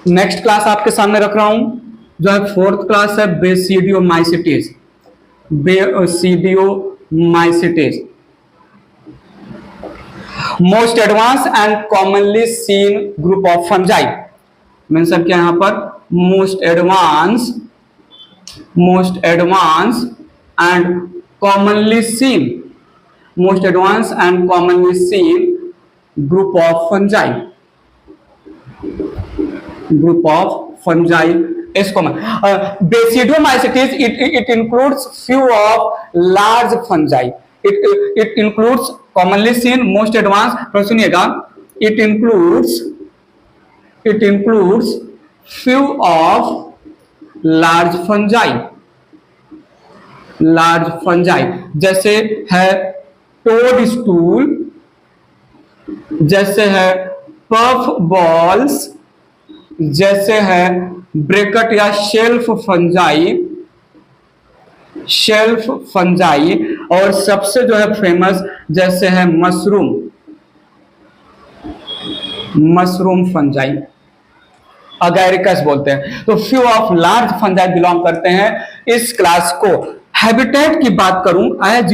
Next class आपके सामने रख रहा हूं, जो है फोर्थ क्लास है basidiomycetes. Basidiomycetes most advance and commonly seen group of fungi. Mention किया यहां पर most advance and commonly seen, most advance and commonly seen group of fungi, group of fungi is common. Basidiomycetes, it includes few of large fungi. It includes commonly seen, most advanced. पर सुनिएगा, it includes few of large fungi, जैसे है toad stool, जैसे है puff balls, जैसे है bracket या shelf fungi, और सबसे जो है फेमस जैसे है मशरूम फंजाई, अगैरिकस बोलते हैं। तो few of large fungi belong करते हैं इस क्लास को। हैबिटेट की बात करूं, एज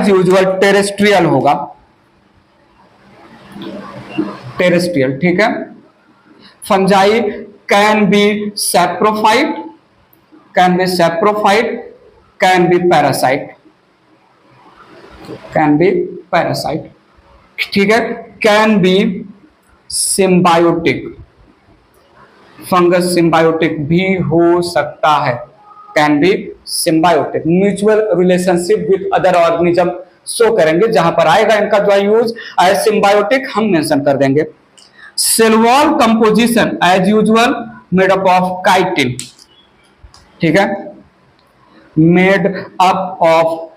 यूजुअल टेरेस्ट्रियल होगा, टेरेस्ट्रियल, ठीक है। Fungi can be saprophyte, can be parasite, ठीक है। Can be symbiotic, fungus symbiotic भी हो सकता है, can be symbiotic. Mutual relationship with other organism show करेंगे, जहां पर आएगा इनका जो यूज एज सिम्बायोटिक हम मेंशन कर देंगे। Cell wall composition as usual made up of chitin, ठीक है, मेड अप ऑफ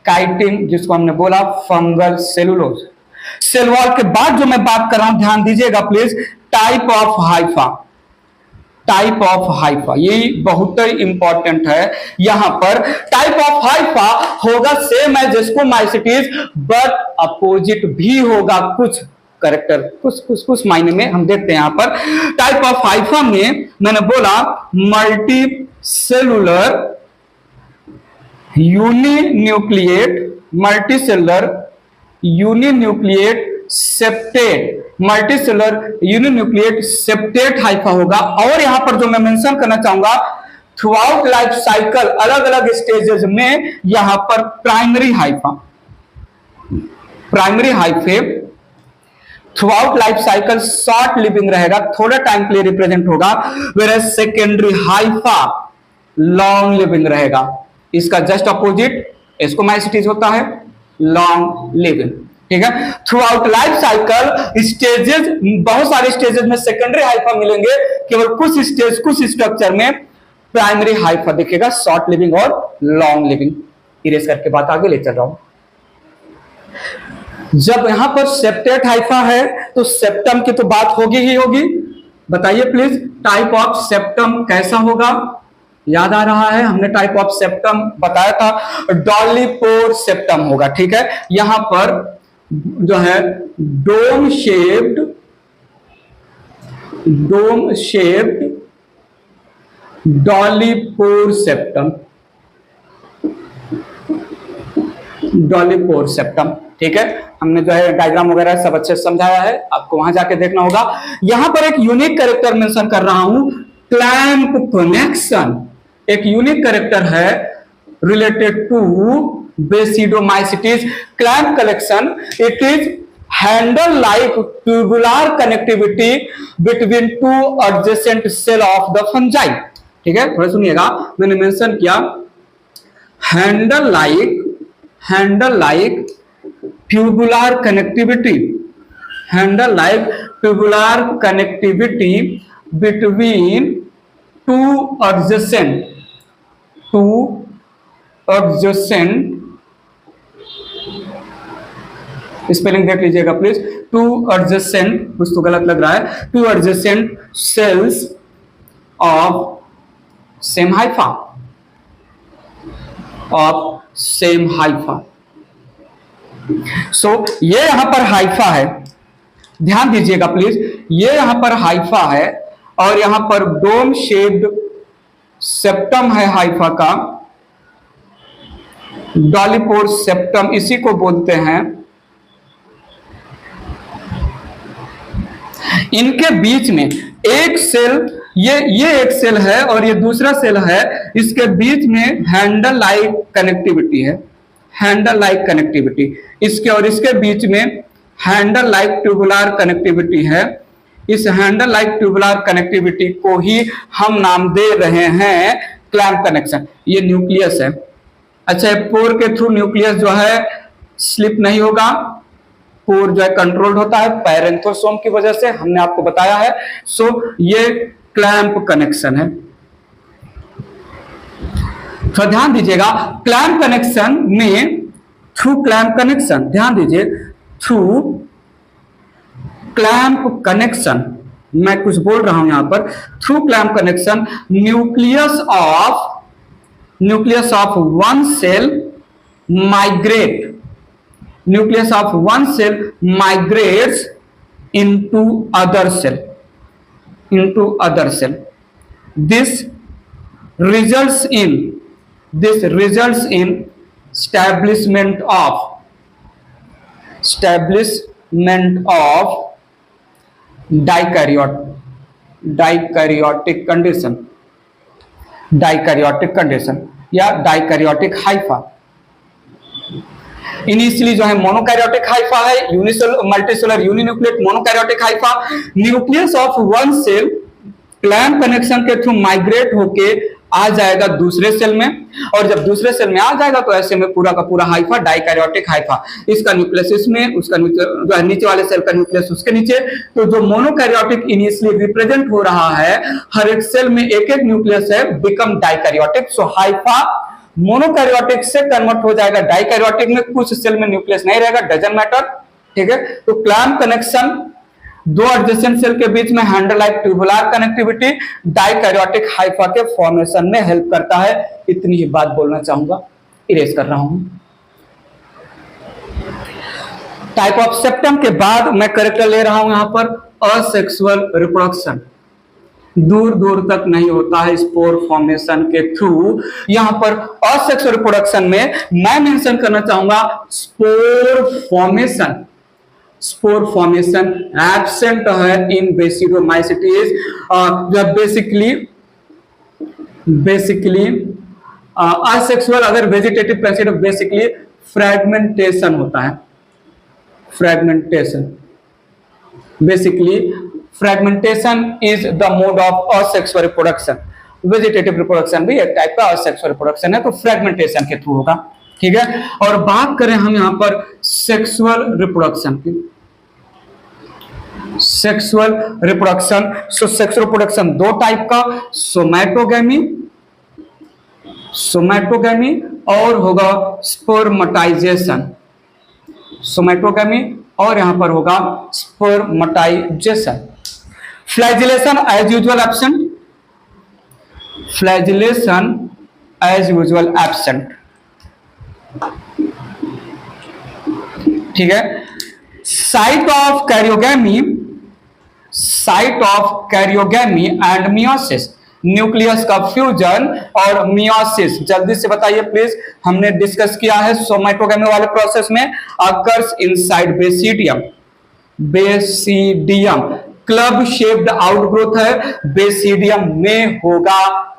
काइटिन, जिसको हमने बोला फंगल सेलुलोज। सेल वॉल के बाद जो मैं बात कर रहा हूं ध्यान दीजिएगा प्लीज, टाइप ऑफ हाइफा, ये बहुत ही इंपॉर्टेंट है। यहां पर टाइप ऑफ हाइफा होगा सेम है जिसको माइसिटीज, बट अपोजिट भी होगा, कुछ करेक्टर कुछ मायने में हम देखते हैं। यहां पर टाइप ऑफ हाइफा में मैंने बोला multicellular uninucleate septate hypha होगा। और यहां पर जो मैं मेंशन करना चाहूंगा, थ्रूआउट लाइफ साइकिल अलग अलग स्टेजेस में यहां पर primary hyphae throughout life cycle short living रहेगा, थोड़ा टाइम के लिए रिप्रेजेंट होगा, where secondary hypha long living रहेगा। इसका जस्ट अपोजिट एस्कोमाइसिटीज होता है, लॉन्ग लिविंग, ठीक है। Through out life cycle stages, बहुत सारे स्टेजेस में सेकेंडरी हाइफा मिलेंगे, केवल कुछ स्ट्रक्चर में प्राइमरी हाइफा दिखेगा, शॉर्ट लिविंग और लॉन्ग लिविंग। इरेज करके बात आगे ले चल रहा हूं। जब यहां पर सेप्टेट हाइफा है तो सेप्टम की तो बात होगी ही होगी। बताइए प्लीज, टाइप ऑफ सेप्टम कैसा होगा? याद आ रहा है, हमने टाइप ऑफ सेप्टम बताया था, डॉलीपोर सेप्टम होगा, ठीक है। यहां पर जो है डोम शेप्ड डॉलीपोर सेप्टम, ठीक है। हमने जो है डायग्राम वगैरह सब अच्छे से समझाया है, आपको वहां जाके देखना होगा। यहां पर एक यूनिक कैरेक्टर मेंशन कर रहा हूं, क्लैंप कनेक्शन, एक यूनिक कैरेक्टर है related to basidiomycetes. Clamp connection, it is handle like tubular connectivity between two adjacent cell of the fungi, ठीक है। थोड़ा सुनिएगा, मैंने मेंशन किया handle like tubular connectivity between two adjacent spelling देख लीजिएगा प्लीज, टू एडजेसेंट, कुछ तो गलत लग रहा है, two adjacent cells of same hypha. So ये यहां पर हाइफा है, ध्यान दीजिएगा प्लीज, ये यहां पर हाइफा है और यहां पर डोम शेप्ड सेप्टम है हाइफा का, डॉलीपोर सेप्टम इसी को बोलते हैं। इनके बीच में एक सेल, ये एक सेल है और ये दूसरा सेल है, इसके बीच में हैंडल लाइक कनेक्टिविटी है, हैंडल लाइक कनेक्टिविटी इसके और इसके बीच में हैंडल लाइक ट्यूबुलर कनेक्टिविटी है। इस हैंडल लाइक ट्यूबुलर कनेक्टिविटी को ही हम नाम दे रहे हैं क्लैंप कनेक्शन। ये न्यूक्लियस है। अच्छा, पोर के थ्रू न्यूक्लियस जो है स्लिप नहीं होगा, पोर जो है कंट्रोल्ड होता है पैरेंथोसोम की वजह से, हमने आपको बताया है। सो ये क्लैंप कनेक्शन है। तो ध्यान दीजिएगा, क्लैंप कनेक्शन में थ्रू क्लैंप कनेक्शन, ध्यान दीजिए, थ्रू क्लैंप कनेक्शन, मैं कुछ बोल रहा हूं यहां पर, through clamp connection nucleus of one cell migrate, nucleus of one cell migrates into other cell, this results in establishment of dikaryotic condition या dikaryotic हाइफा। इनिशियली जो है मोनोकैरियोटिक हाइफा है, multicellular uninucleate monokaryotic hypha. Nucleus of one cell clamp connection के through migrate होके आ जाएगा दूसरे cell में, और जब दूसरे सेल में आ जाएगा तो ऐसे में पूरा का पूरा हाइफा डाइकैरियोटिक हाइफा, इसका न्यूक्लियस इसमें, उसका नीचे वाले सेल का न्यूक्लियस उसके नीचे। तो जो मोनोकैरियोटिक इनिशियली रिप्रेजेंट हो रहा है, हर एक सेल में एक एक न्यूक्लियस है, बिकम डाइकैरियोटिक। सो हाइफा मोनोकैरियोटिक से कन्वर्ट हो जाएगा डाइकैरियोटिक में, कुछ सेल में न्यूक्लियस नहीं रहेगा, डजंट मैटर, ठीक है। तो क्लैंप कनेक्शन दो एडजेसेंट सेल के बीच में handle like tubular connectivity dikaryotic Haifa के फॉर्मेशन में हेल्प करता है। इतनी ही बात बोलना चाहूंगा, इरेज कर रहा हूं। टाइप ऑफ सेप्टम के बाद मैं करेक्टर ले रहा हूं यहां पर असेक्सुअल रिप्रोडक्शन। दूर दूर तक नहीं होता है स्पोर फॉर्मेशन के थ्रू। यहां पर असेक्सुअल रिप्रोडक्शन में मैं मेंशन करना चाहूंगा स्पोर फॉर्मेशन एब्सेंट है इन बेसिडोमाइसिटीज। जो बेसिकली असेक्सुअल अगर वेजिटेटिव प्लांट बेसिकली फ्रेगमेंटेशन होता है, fragmentation is the mode of asexual reproduction. Vegetative reproduction भी एक टाइप का असेक्सुअल रिप्रोडक्शन है, तो फ्रेगमेंटेशन के थ्रू होगा, ठीक है। और बात करें हम यहां पर सेक्सुअल रिप्रोडक्शन की, sexual reproduction. So sexual reproduction दो टाइप का, सोमैटोगैमी और होगा स्पर्मेटाइजेशन, सोमैटोगैमी और यहां पर होगा spermatization. Flagellation as usual absent, flagellation as usual absent, ठीक है। Site of karyogamy and meiosis, nucleus का फ्यूजन और मियोसिस, जल्दी से बताइए प्लीज। हमने डिस्कस किया है सोमैटोगैमी वाले प्रोसेस में, occurs inside basidium, club shaped outgrowth है, बेसिडियम में होगा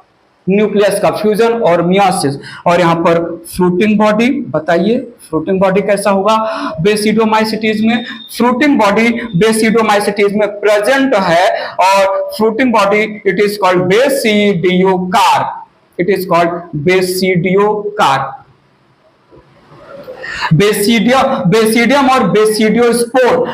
न्यूक्लियस का फ्यूजन और मियोसिस। और यहां पर फ्रूटिंग बॉडी, बताइए फ्रूटिंग बॉडी कैसा होगा बेसिडोमाइसिटीज में। फ्रूटिंग बॉडी बेसिडोमाइसिटीज में प्रेजेंट है, और fruiting body it is called basidiocarp, basidium और बेसिडियोस्पोर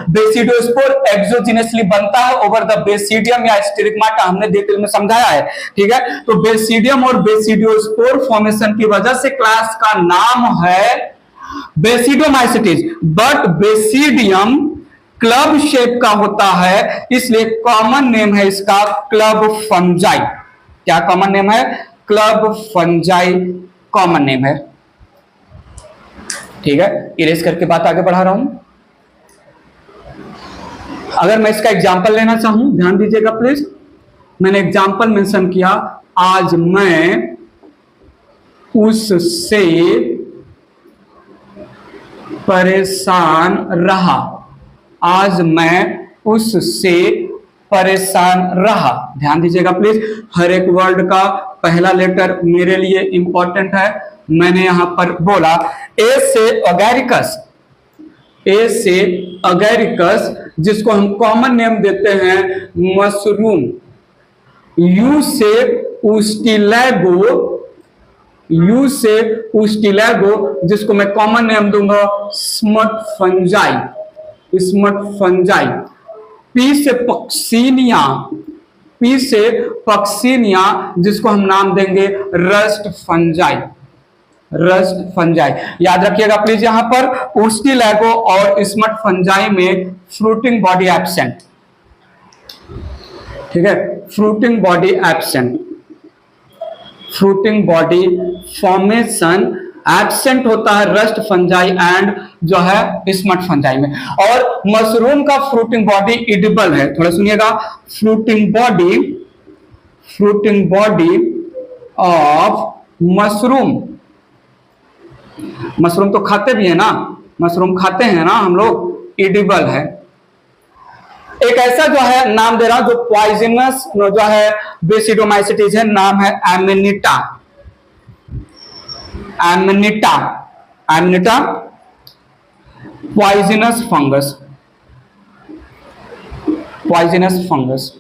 एक्सोजिनसली बनता है ओवर द बेसिडियम या स्टिग्माटा, हमने डिटेल में समझाया है, ठीक है। तो बेसिडियम और बेसिडियोस्पोर फॉर्मेशन की वजह से क्लास का नाम है basidiomycetes, but basidium club shape का होता है, इसलिए कॉमन नेम है इसका क्लब फंजाई। क्या कॉमन नेम है? क्लब फंजाई कॉमन नेम है, ठीक है। इरेज करके बात आगे बढ़ा रहा हूं। अगर मैं इसका एग्जाम्पल लेना चाहूं, ध्यान दीजिएगा प्लीज, मैंने एग्जाम्पल मेंशन किया, आज मैं उससे परेशान रहा, आज मैं उससे परेशान रहा। ध्यान दीजिएगा प्लीज, हर एक वर्ड का पहला लेटर मेरे लिए इंपॉर्टेंट है। मैंने यहां पर बोला ए से अगैरिकस, ए से अगैरिकस जिसको हम कॉमन नेम देते हैं मशरूम, यू से उस्टिलैगो, यू से उस्टिलैगो जिसको मैं कॉमन नेम दूंगा smut fungi, smut fungi. P से पक्सीनिया, पी से पक्सीनिया जिसको हम नाम देंगे रस्ट फंजाई, रस्ट फंजाई। याद रखिएगा प्लीज, यहां पर उस्टिलैगो और स्मट फंजाई में फ्रूटिंग बॉडी एब्सेंट, ठीक है, fruiting body absent, fruiting body formation absent होता है रस्ट फंजाई एंड जो है स्मट फंजाई में। और मशरूम का फ्रूटिंग बॉडी एडिबल है, थोड़ा सुनिएगा, fruiting body, fruiting body of mushroom, mushroom तो खाते भी है ना, मशरूम खाते हैं ना हम लोग, एडिबल है। एक ऐसा जो है नाम दे रहा हूं जो पॉइजनस जो है बेसिडोमाइसिटीज है, नाम है एमिनिटा, एमिनिटा, एमिनिटा पॉइजनस फंगस, पॉइजनस फंगस।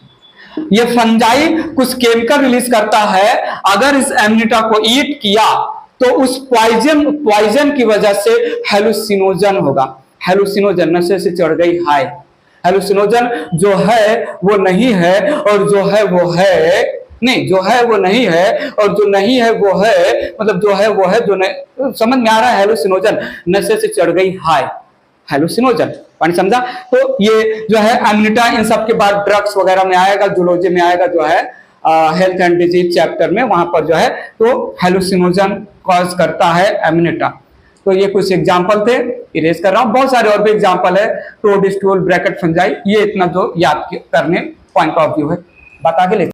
ये फंजाई कुछ केमिकल रिलीज करता है, अगर इस एमिनिटा को ईट किया तो उस पॉइजन की वजह से हेलुसिनोजन होगा, हेलुसिनोजन, नशे से चढ़ गई हाय, हेलुसिनोजन जो है वो नहीं है और जो है वो है नहीं, जो है वो नहीं है और जो नहीं है वो है, मतलब जो है वो है जो नहीं, समझ में आ रहा है, हेलुसिनोजन, नशे से चढ़ गई हाय, हेलुसिनोजन, पानी समझा। तो ये जो है एमिनिटा इन सब के बाद ड्रग्स वगैरह में आएगा, जूलॉजी में आएगा, जो है हेल्थ एंड डिजीज चैप्टर में, वहां पर जो है तो हेलुसिनोजन कॉज करता है एमिनिटा। तो ये कुछ एग्जाम्पल थे, इरेज कर रहा हूं, बहुत सारे और भी एग्जाम्पल है, टोडस्टूल, ब्रैकेट फंजाई, ये इतना जो याद करने पॉइंट ऑफ व्यू है। बात आगे ले